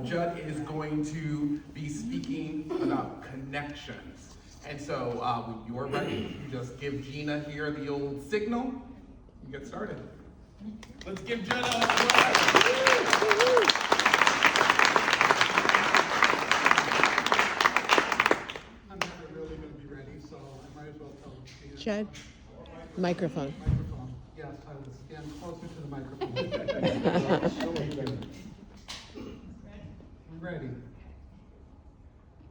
Judd is going to be speaking about connections. And so when you're ready, you just give Gina here the old signal and get started. Let's give Judd a I'm never really going to be ready, so I might as well tell Gina. Judd, microphone. Microphone. Yes, I will stand closer to the microphone. I'm ready.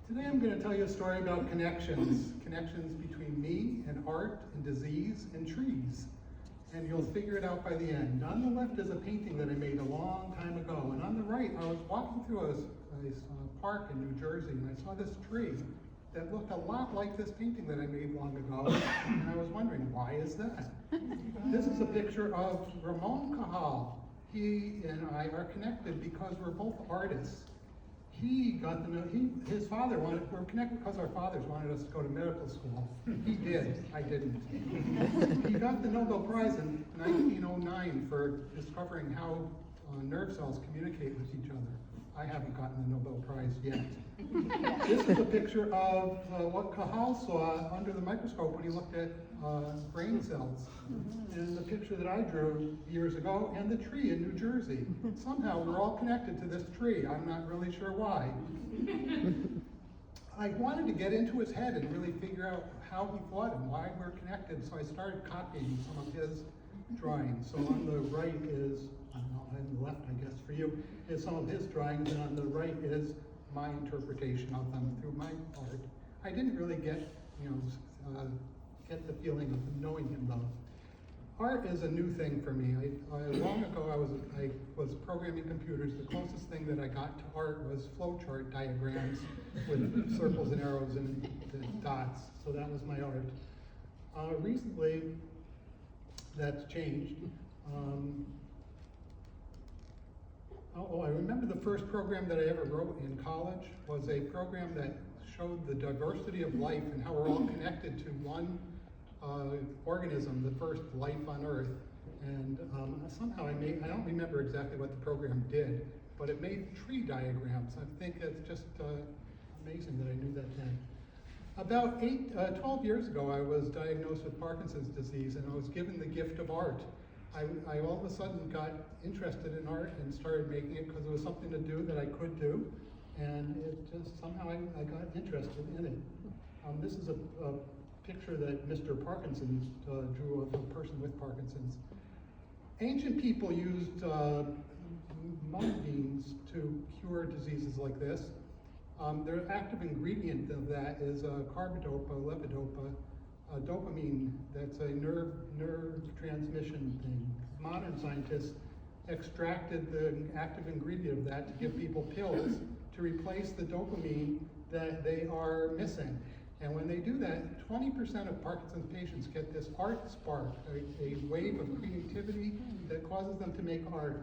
Today I'm going to tell you a story about connections. Connections between me and art and disease and trees. And you'll figure it out by the end. On the left is a painting that I made a long time ago. And on the right, I was walking through a park in New Jersey, and I saw this tree that looked a lot like this painting that I made long ago. And I was wondering, why is that? This is a picture of Ramon Cajal. He and I are connected because we're both artists. He got the, his father wanted, we're connected because our fathers wanted us to go to medical school. He did, I didn't. He got the Nobel Prize in 1909 for discovering how nerve cells communicate with each other. I haven't gotten the Nobel Prize yet. This is a picture of what Cajal saw under the microscope when he looked at brain cells. And the picture that I drew years ago, and the tree in New Jersey. Somehow we're all connected to this tree. I'm not really sure why. I wanted to get into his head and really figure out how he thought and why we're connected, so I started copying some of his drawings. So on the right is, on the left I guess for you, is some of his drawings, and on the right is my interpretation of them through my art. I didn't really get, get the feeling of knowing him though. Art is a new thing for me. Long ago I was programming computers. The closest thing that I got to art was flowchart diagrams with circles and arrows and dots. So that was my art. Recently, that's changed. I remember the first program that I ever wrote in college was a program that showed the diversity of life and how we're all connected to one organism, the first life on Earth. And somehow I don't remember exactly what the program did, but it made tree diagrams. I think it's just amazing that I knew that then. About 12 years ago, I was diagnosed with Parkinson's disease, and I was given the gift of art. I all of a sudden got interested in art and started making it because it was something to do that I could do, and it just somehow I got interested in it. This is a picture that Mr. Parkinson drew of a person with Parkinson's. Ancient people used mung beans to cure diseases like this. Their active ingredient of that is carbidopa, levodopa, dopamine. That's a nerve transmission thing. Modern scientists extracted the active ingredient of that to give people pills to replace the dopamine that they are missing. And when they do that, 20% of Parkinson's patients get this art spark, a wave of creativity that causes them to make art.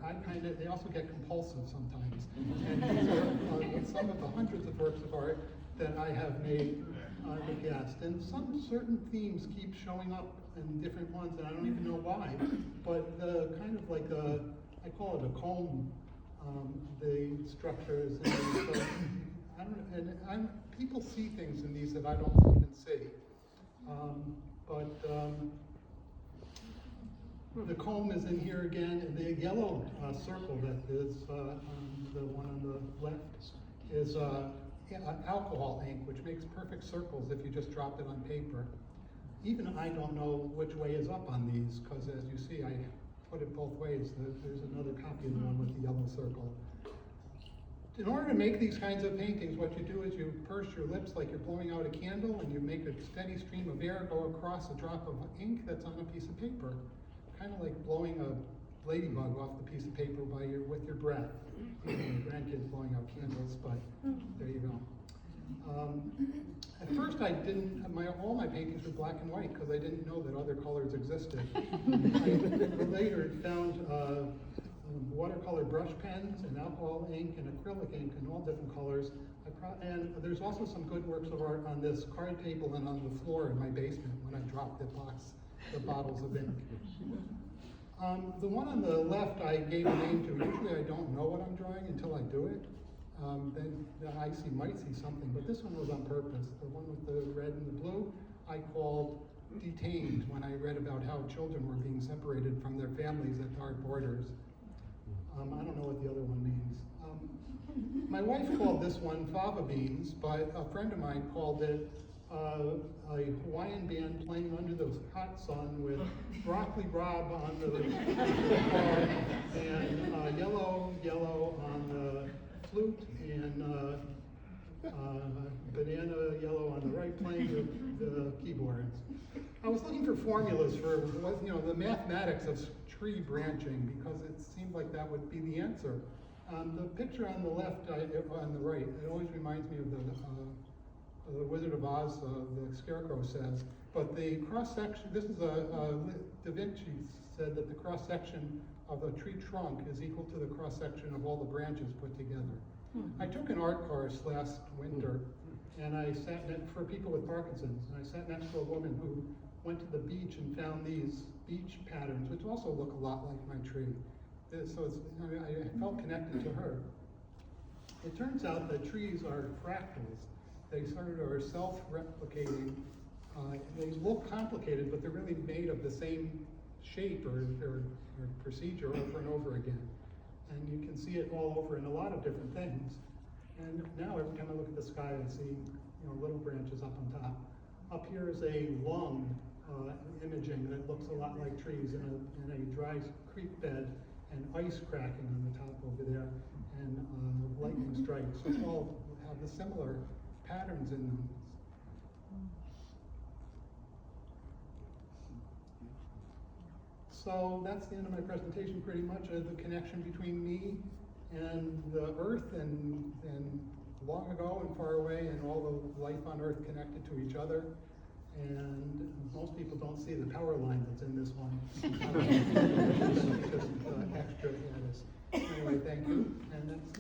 They also get compulsive sometimes. And these are some of the hundreds of works of art that I have made on the cast. And some certain themes keep showing up in different ones, and I don't even know why. But the kind of like I call it a comb, the structures, and so, I don't know, and people see things in these that I don't even see. The comb is in here again, and the yellow circle that is the one on the left is alcohol ink, which makes perfect circles if you just drop it on paper. Even I don't know which way is up on these, because as you see, I put it both ways. There's another copy of the one with the yellow circle. In order to make these kinds of paintings, what you do is you purse your lips like you're blowing out a candle, and you make a steady stream of air go across a drop of ink that's on a piece of paper. Kind of like blowing a ladybug off the piece of paper with your breath. Your grandkids blowing out candles, but there you go. At first I didn't, all my paintings were black and white because I didn't know that other colors existed. I later found watercolor brush pens and alcohol ink and acrylic ink in all different colors. And there's also some good works of art on this card table and on the floor in my basement when I dropped the bottles of ink. The one on the left I gave a name to. Usually I don't know what I'm drawing until I do it. then I might see something, but this one was on purpose. The one with the red and the blue, I called detained when I read about how children were being separated from their families at our borders. I don't know what the other one means. My wife called this one fava beans, but a friend of mine called it a Hawaiian band playing under the hot sun with Broccoli Rob on the guitar and yellow on the flute and banana yellow on the right playing the keyboards. I was looking for formulas for what, the mathematics of tree branching because it seemed like that would be the answer. The picture on the left, on the right, it always reminds me of the Wizard of Oz, the Scarecrow says. But the cross section, this is Da Vinci said that the cross section of a tree trunk is equal to the cross section of all the branches put together. I took an art course last winter, and I sat for people with Parkinson's, and I sat next to a woman who went to the beach and found these beach patterns, which also look a lot like my tree. So I felt connected to her. It turns out that trees are fractals. They sort of are self-replicating. They look complicated, but they're really made of the same shape or procedure over and over again. And you can see it all over in a lot of different things. And now every time I look at the sky, I see little branches up on top. Up here is a lung imaging that looks a lot like trees in a dry creek bed, and ice cracking on the top over there, and lightning strikes, which all have the similar patterns in them. So that's the end of my presentation pretty much, the connection between me and the earth and long ago and far away and all the life on earth connected to each other. And most people don't see the power line that's in this one. Because extra. Anyway, thank you, and that's